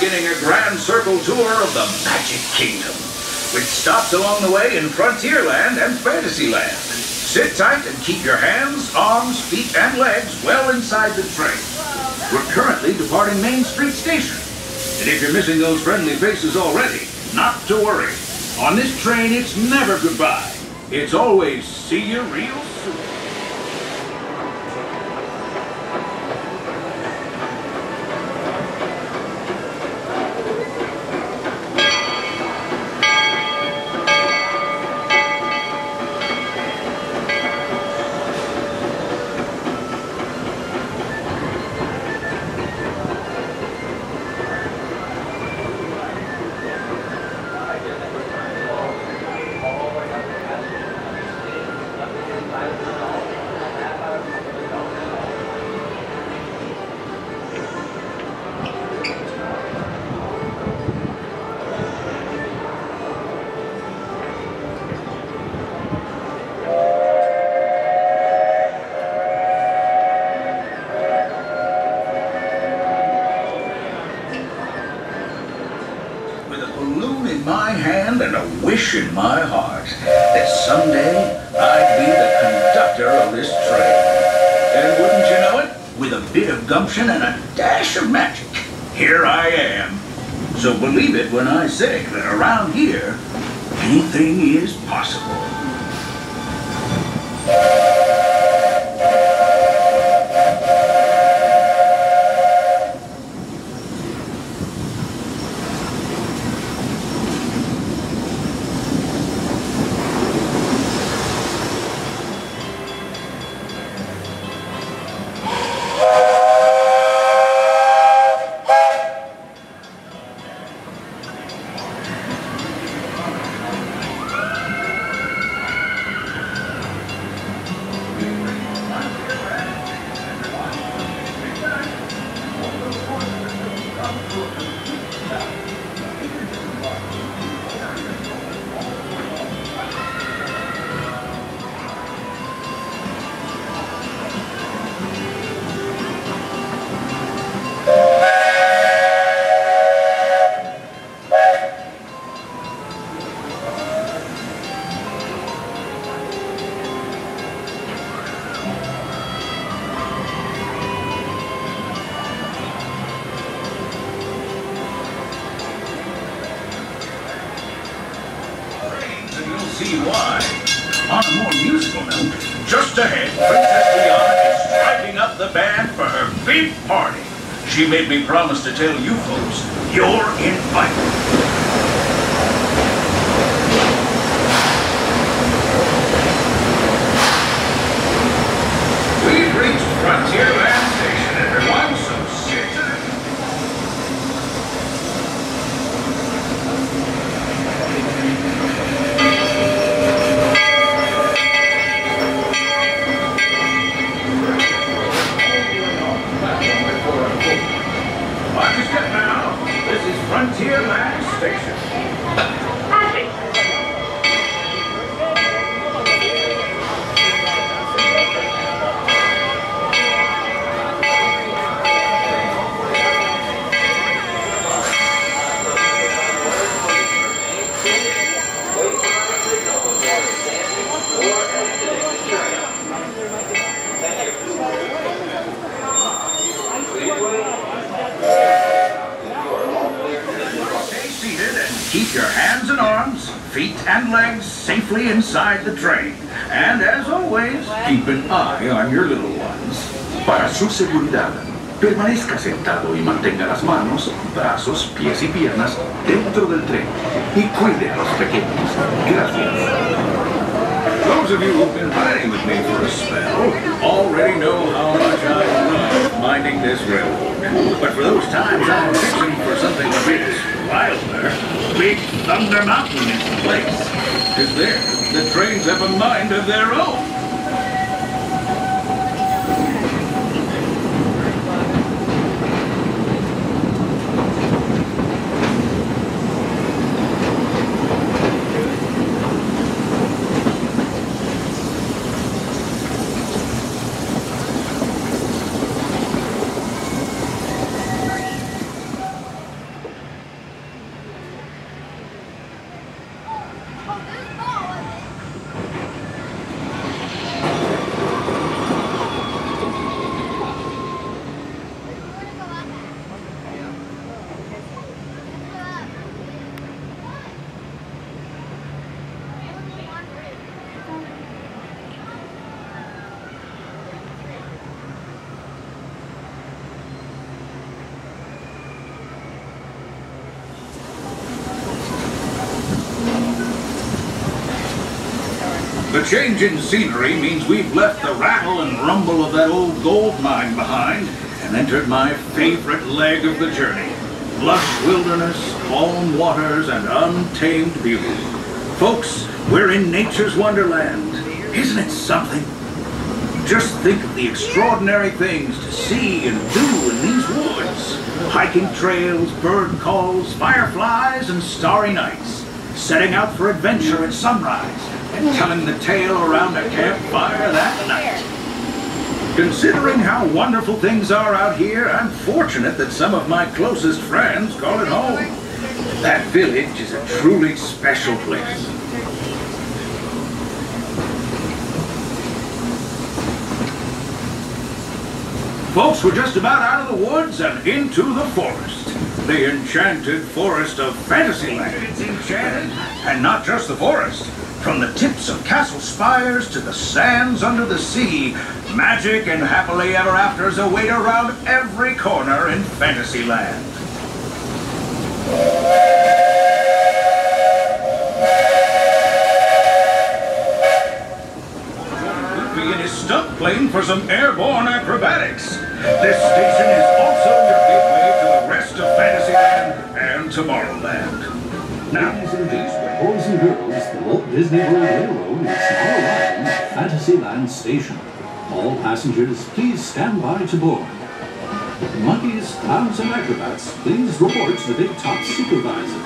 beginning a grand circle tour of the Magic Kingdom, with stops along the way in Frontierland and Fantasyland. Sit tight and keep your hands, arms, feet, and legs well inside the train. We're currently departing Main Street Station. And if you're missing those friendly faces already, not to worry. On this train, it's never goodbye. It's always see you real soon. And a wish in my heart that someday I'd be the conductor of this train. And wouldn't you know it, with a bit of gumption and a dash of magic, here I am. So believe it when I say that around here, anything is possible. See why. On a more musical note, just ahead, Princess Diana is striking up the band for her big party. She made me promise to tell you folks, you're invited. We've reached Frontierland Station, everyone, so sit tight. Frontierland Station. Keep your hands and arms, feet and legs safely inside the train. And as always, keep an eye on your little ones. Para su seguridad, permanezca sentado y mantenga las manos, brazos, pies y piernas dentro del tren. Y cuide a los pequeños. Gracias. Those of you who've been riding with me for a spell already know how much I love minding this railroad. But for those times I'm fixing for something a bit wilder, Big Thunder Mountain is the place. Because there, the trains have a mind of their own. A change in scenery means we've left the rattle and rumble of that old gold mine behind and entered my favorite leg of the journey. Lush wilderness, calm waters, and untamed beauty. Folks, we're in nature's wonderland. Isn't it something? Just think of the extraordinary things to see and do in these woods. Hiking trails, bird calls, fireflies, and starry nights. Setting out for adventure at sunrise and telling the tale around a campfire that night. Considering how wonderful things are out here, I'm fortunate that some of my closest friends call it home. That village is a truly special place. Folks, we're just about out of the woods and into the forest. The enchanted forest of Fantasyland. It's enchanted. And not just the forest. From the tips of castle spires to the sands under the sea, magic and happily ever afters await around every corner in Fantasyland. Goofy in his stunt plane for some airborne acrobatics. This station is also your gateway to the rest of Fantasyland and Tomorrowland. Now, boys and girls, the Walt Disney World Railroad is now arriving at Fantasyland Station. All passengers, please stand by to board. Monkeys, clowns, and acrobats, please report to the Big Top Supervisor.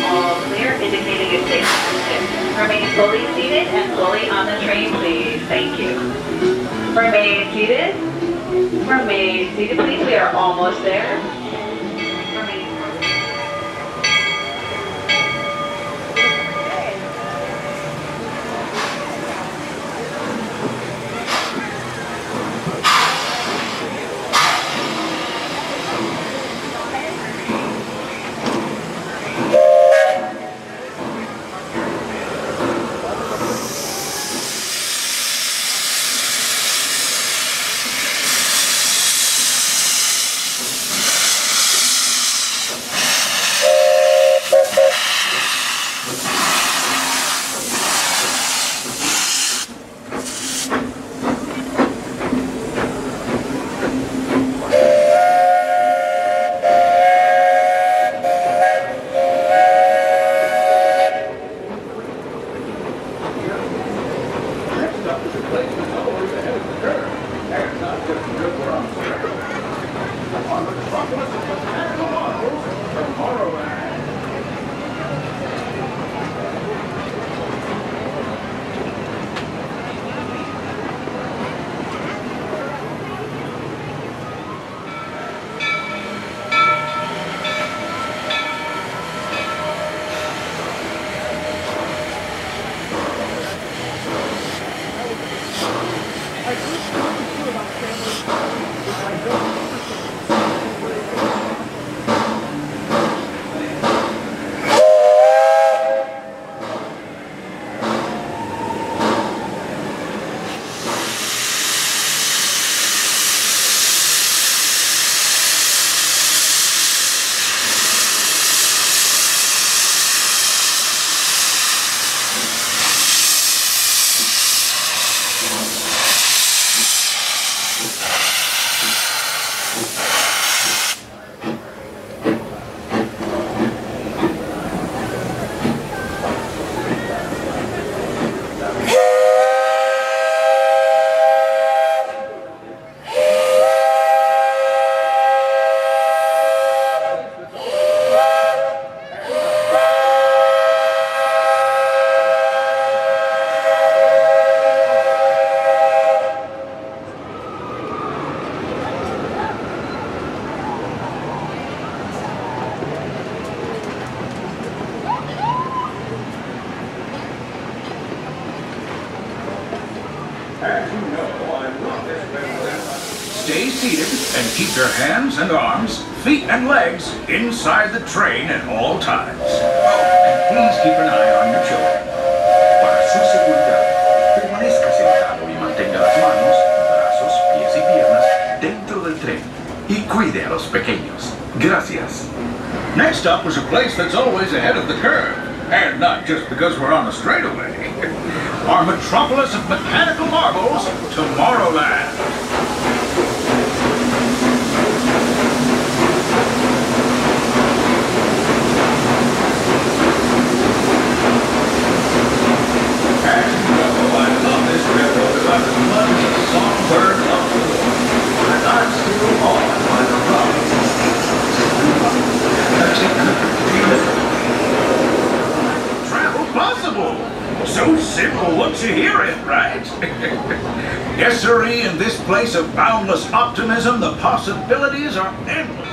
All clear, indicating a safe exit. Remain fully seated and fully on the train, please. Thank you. Remain seated. Remain seated, please. We are almost there. Remain. Stay seated and keep your hands and arms, feet and legs inside the train at all times. And please keep an eye on your children. Para su seguridad, permanezca sentado y cuide a los pequeños. Gracias. Next up was a place that's always ahead of the curve. And not just because we're on a straightaway. Our metropolis of mechanical marvels, Tomorrowland. So simple once you hear it, right? Yes, sirree, in this place of boundless optimism, the possibilities are endless.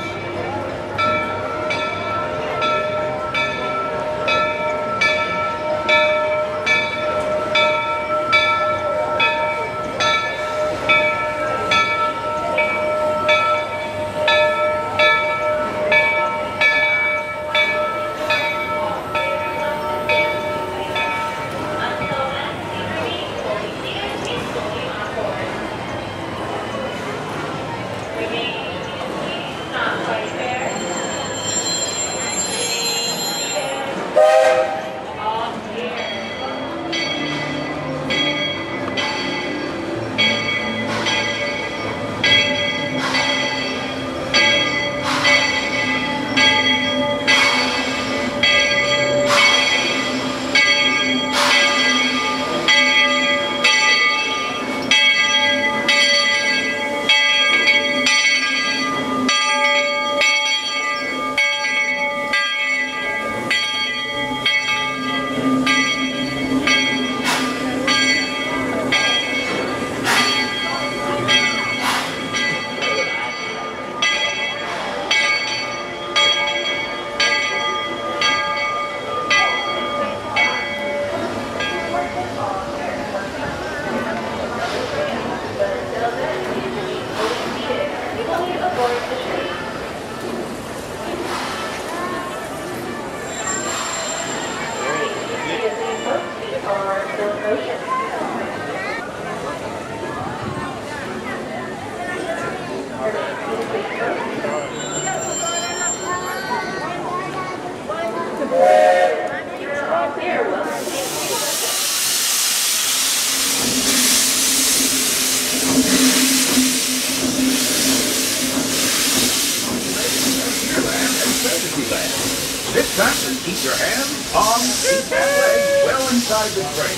Sit back and keep your hands, arms, feet, and legs well inside the train.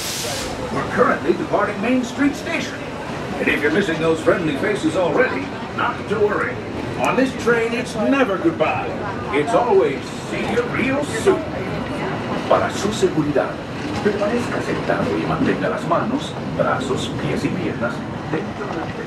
We're currently departing Main Street Station. And if you're missing those friendly faces already, not to worry. On this train, it's never goodbye. It's always see you real soon. Para su seguridad, permanezca sentado y mantenga las manos, brazos, pies y piernas dentro del tren.